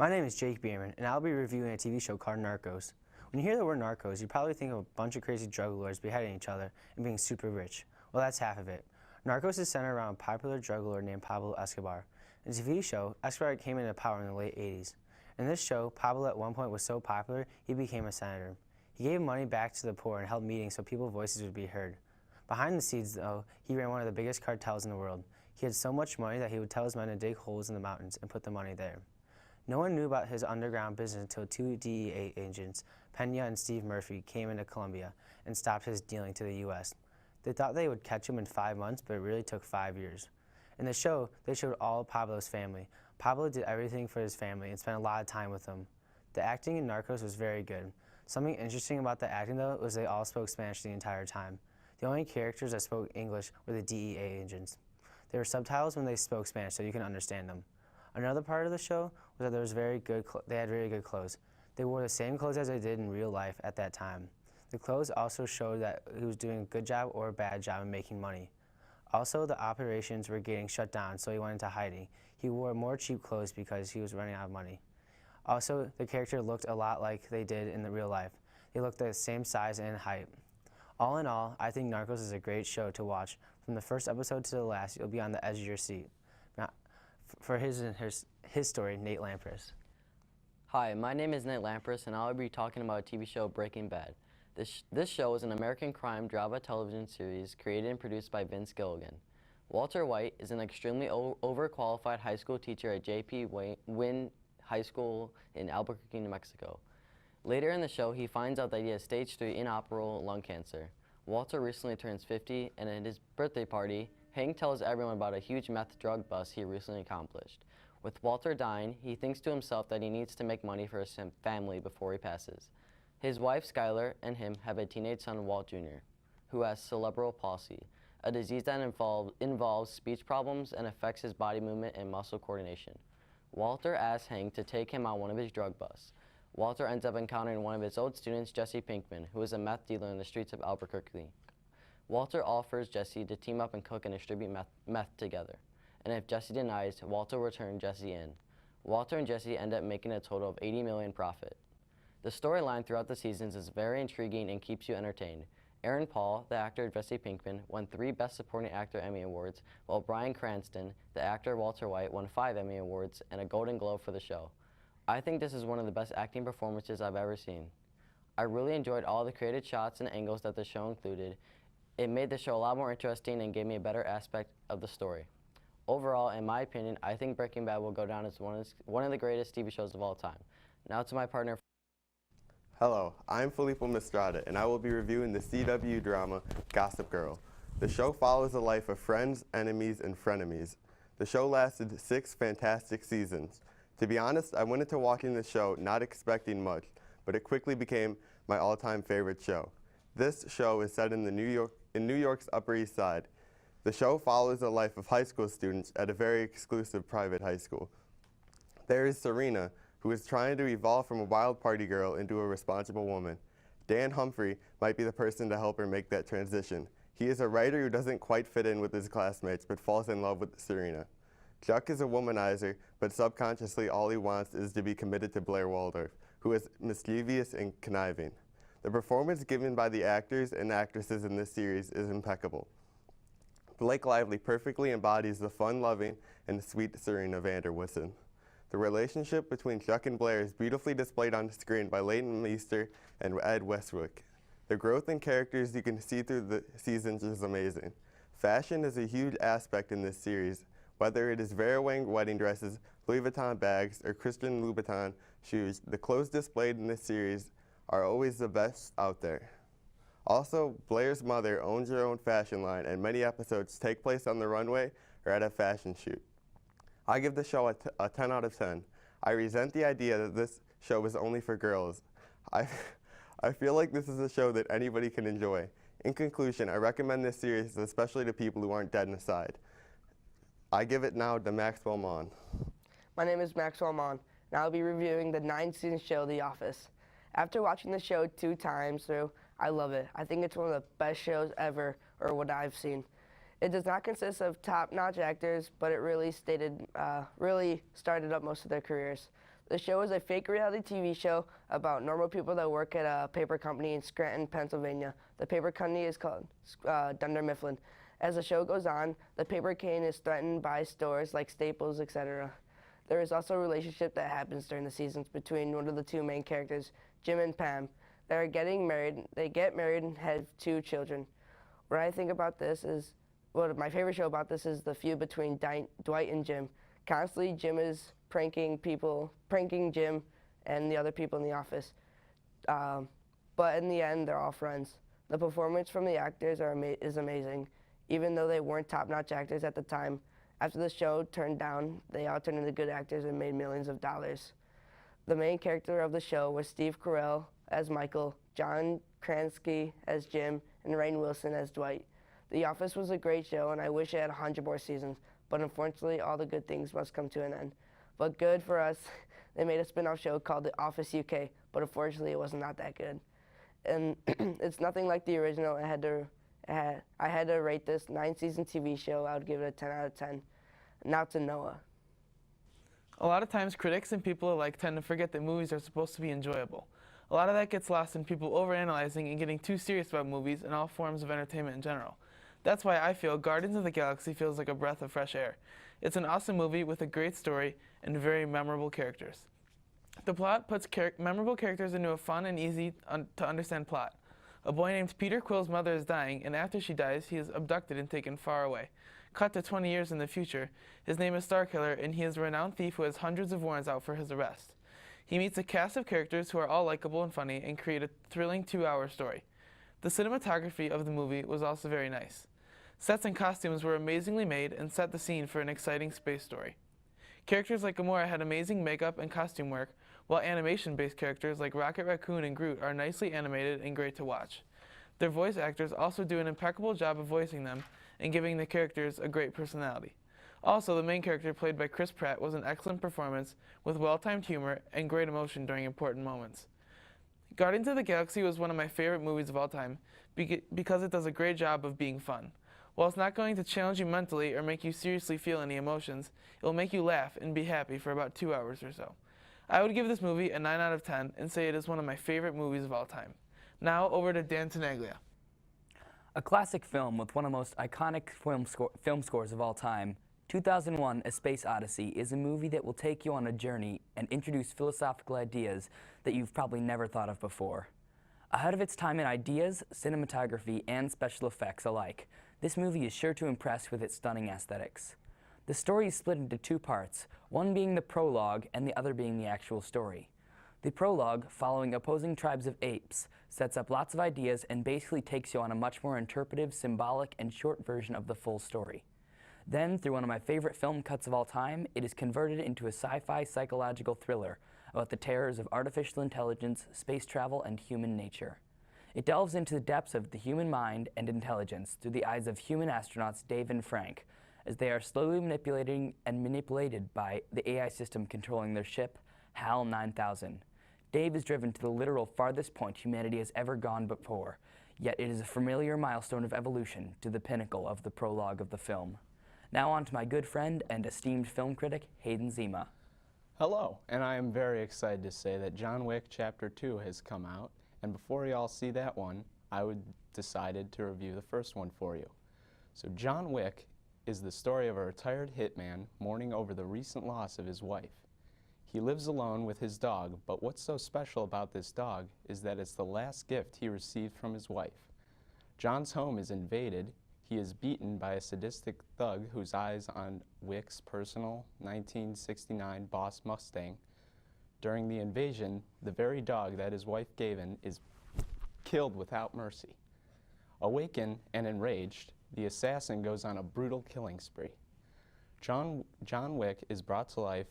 My name is Jake Bierman, and I'll be reviewing a TV show called Narcos. When you hear the word Narcos, you probably think of a bunch of crazy drug lords beheading each other and being super rich. Well, that's half of it. Narcos is centered around a popular drug lord named Pablo Escobar. In the TV show, Escobar came into power in the late 80s. In this show, Pablo at one point was so popular, he became a senator. He gave money back to the poor and held meetings so people's voices would be heard. Behind the scenes, though, he ran one of the biggest cartels in the world. He had so much money that he would tell his men to dig holes in the mountains and put the money there. No one knew about his underground business until two DEA agents, Pena and Steve Murphy, came into Colombia and stopped his dealing to the U.S. They thought they would catch him in 5 months, but it really took 5 years. In the show, they showed all of Pablo's family. Pablo did everything for his family and spent a lot of time with them. The acting in Narcos was very good. Something interesting about the acting, though, was they all spoke Spanish the entire time. The only characters that spoke English were the DEA agents. There were subtitles when they spoke Spanish so you can understand them. Another part of the show was that they had really good clothes. They wore the same clothes as they did in real life at that time. The clothes also showed that he was doing a good job or a bad job in making money. Also, the operations were getting shut down, so he went into hiding. He wore more cheap clothes because he was running out of money. Also, the character looked a lot like they did in the real life. They looked the same size and height. All in all, I think Narcos is a great show to watch. From the first episode to the last, you'll be on the edge of your seat. Now, for his story, Nate Lampras. Hi, my name is Nate Lampras, and I'll be talking about a TV show, Breaking Bad. This show is an American crime drama television series created and produced by Vince Gilligan. Walter White is an extremely overqualified high school teacher at J.P. Wynn High School in Albuquerque, New Mexico. Later in the show, he finds out that he has stage 3 inoperable lung cancer. Walter recently turns 50, and at his birthday party, Hank tells everyone about a huge meth drug bust he recently accomplished. With Walter dying, he thinks to himself that he needs to make money for his family before he passes. His wife, Skyler, and him have a teenage son, Walt Jr., who has cerebral palsy, a disease that involves speech problems and affects his body movement and muscle coordination. Walter asks Hank to take him on one of his drug busts. Walter ends up encountering one of his old students, Jesse Pinkman, who is a meth dealer in the streets of Albuquerque. Walter offers Jesse to team up and cook and distribute meth together. And if Jesse denies, Walter will turn Jesse in. Walter and Jesse end up making a total of $80 million profit. The storyline throughout the seasons is very intriguing and keeps you entertained. Aaron Paul, the actor Jesse Pinkman, won 3 Best Supporting Actor Emmy Awards, while Bryan Cranston, the actor Walter White, won 5 Emmy Awards and a Golden Globe for the show. I think this is one of the best acting performances I've ever seen. I really enjoyed all the creative shots and angles that the show included. It made the show a lot more interesting and gave me a better aspect of the story. Overall, in my opinion, I think Breaking Bad will go down as one of the greatest TV shows of all time. Now to my partner. Hello, I'm Filippo Mistrada, and I will be reviewing the CW drama Gossip Girl. The show follows the life of friends, enemies, and frenemies. The show lasted 6 fantastic seasons. To be honest, I went into watching the show not expecting much, but it quickly became my all-time favorite show. This show is set in New York's Upper East Side. The show follows the life of high school students at a very exclusive private high school. There is Serena, who is trying to evolve from a wild party girl into a responsible woman. Dan Humphrey might be the person to help her make that transition. He is a writer who doesn't quite fit in with his classmates, but falls in love with Serena. Chuck is a womanizer, but subconsciously all he wants is to be committed to Blair Waldorf, who is mischievous and conniving. The performance given by the actors and actresses in this series is impeccable. Blake Lively perfectly embodies the fun-loving and sweet Serena van der Woodsen. The relationship between Chuck and Blair is beautifully displayed on the screen by Leighton Meester and Ed Westbrook. The growth in characters you can see through the seasons is amazing. Fashion is a huge aspect in this series, whether it is Vera Wang wedding dresses, Louis Vuitton bags, or Christian Louboutin shoes. The clothes displayed in this series are always the best out there. Also, Blair's mother owns her own fashion line, and many episodes take place on the runway or at a fashion shoot. I give the show a 10 out of 10. I resent the idea that this show is only for girls. I feel like this is a show that anybody can enjoy. In conclusion, I recommend this series especially to people who aren't dead inside. I give it now to Maxwell Mon. My name is Maxwell Mon, and I'll be reviewing the 9-season show, The Office. After watching the show 2 times through, I love it. I think it's one of the best shows ever, or what I've seen. It does not consist of top-notch actors, but it really started up most of their careers. The show is a fake reality TV show about normal people that work at a paper company in Scranton, Pennsylvania. The paper company is called Dunder Mifflin. As the show goes on, the paper cane is threatened by stores like Staples, etc. There is also a relationship that happens during the seasons between one of the two main characters, Jim and Pam. They are getting married. They get married and have 2 children. What I think about this is, my favorite show about this is the feud between Dwight and Jim. Constantly, Jim is pranking Jim and the other people in the office. But in the end, they're all friends. The performance from the actors is amazing. Even though they weren't top-notch actors at the time, after the show turned down, they all turned into good actors and made millions of dollars. The main character of the show was Steve Carell as Michael, John Krasinski as Jim, and Rainn Wilson as Dwight. The Office was a great show, and I wish it had 100 more seasons, but unfortunately, all the good things must come to an end. But good for us, they made a spin-off show called The Office UK, but unfortunately, it was not that good. And it's nothing like the original. I had to rate this 9-season TV show. I would give it a 10 out of 10. Now to Noah. A lot of times critics and people alike tend to forget that movies are supposed to be enjoyable. A lot of that gets lost in people overanalyzing and getting too serious about movies and all forms of entertainment in general. That's why I feel Guardians of the Galaxy feels like a breath of fresh air. It's an awesome movie with a great story and very memorable characters. The plot puts memorable characters into a fun and easy to understand plot. A boy named Peter Quill's mother is dying, and after she dies, he is abducted and taken far away. Cut to 20 years in the future, his name is Starkiller, and he is a renowned thief who has hundreds of warrants out for his arrest. He meets a cast of characters who are all likable and funny and create a thrilling 2-hour story. The cinematography of the movie was also very nice. Sets and costumes were amazingly made and set the scene for an exciting space story. Characters like Gamora had amazing makeup and costume work, while animation-based characters like Rocket Raccoon and Groot are nicely animated and great to watch. Their voice actors also do an impeccable job of voicing them and giving the characters a great personality. Also, the main character, played by Chris Pratt, was an excellent performance with well-timed humor and great emotion during important moments. Guardians of the Galaxy was one of my favorite movies of all time because it does a great job of being fun. While it's not going to challenge you mentally or make you seriously feel any emotions, it will make you laugh and be happy for about 2 hours or so. I would give this movie a 9 out of 10 and say it is one of my favorite movies of all time. Now over to Dan Tenaglia. A classic film with one of the most iconic film scores of all time, 2001: A Space Odyssey is a movie that will take you on a journey and introduce philosophical ideas that you've probably never thought of before. Ahead of its time in ideas, cinematography, and special effects alike, this movie is sure to impress with its stunning aesthetics. The story is split into 2 parts, one being the prologue and the other being the actual story. The prologue, following opposing tribes of apes, sets up lots of ideas and basically takes you on a much more interpretive, symbolic, and short version of the full story. Then, through one of my favorite film cuts of all time, it is converted into a sci-fi psychological thriller about the terrors of artificial intelligence, space travel, and human nature. It delves into the depths of the human mind and intelligence through the eyes of human astronauts Dave and Frank, as they are slowly manipulated by the AI system controlling their ship, HAL 9000. Dave is driven to the literal farthest point humanity has ever gone before, yet it is a familiar milestone of evolution to the pinnacle of the prologue of the film. Now on to my good friend and esteemed film critic, Hayden Zima. Hello, and I am very excited to say that John Wick Chapter 2 has come out, and before you all see that one, I decided to review the first one for you. So John Wick is the story of a retired hitman mourning over the recent loss of his wife. He lives alone with his dog, but what's so special about this dog is that it's the last gift he received from his wife. John's home is invaded. He is beaten by a sadistic thug whose eyes on Wick's personal 1969 Boss Mustang. During the invasion, the very dog that his wife gave him is killed without mercy. Awakened and enraged, the assassin goes on a brutal killing spree. John Wick is brought to life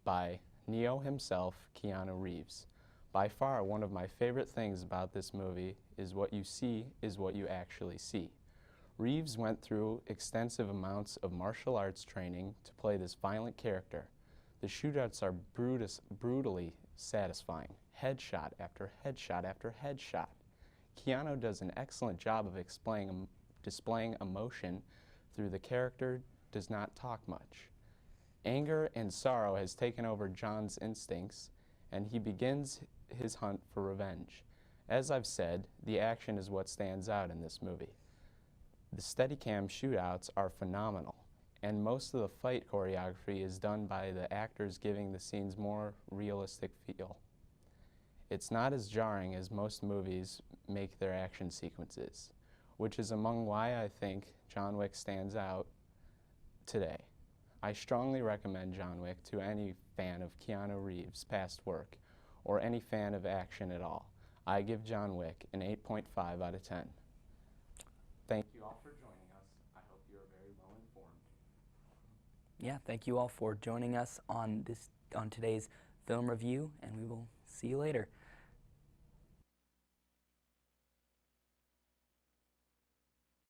by Neo himself, Keanu Reeves. By far, one of my favorite things about this movie is what you see is what you actually see. Reeves went through extensive amounts of martial arts training to play this violent character. The shootouts are brutally satisfying, headshot after headshot after headshot. Keanu does an excellent job of displaying emotion through the character does not talk much. Anger and sorrow has taken over John's instincts, and he begins his hunt for revenge. As I've said, the action is what stands out in this movie. The Steadicam shootouts are phenomenal, and most of the fight choreography is done by the actors giving the scenes more realistic feel. It's not as jarring as most movies make their action sequences, which is among why I think John Wick stands out today. I strongly recommend John Wick to any fan of Keanu Reeves' past work, or any fan of action at all. I give John Wick an 8.5 out of 10. Thank you all for joining us. I hope you are very well informed. Yeah, thank you all for joining us on today's film review, and we will see you later.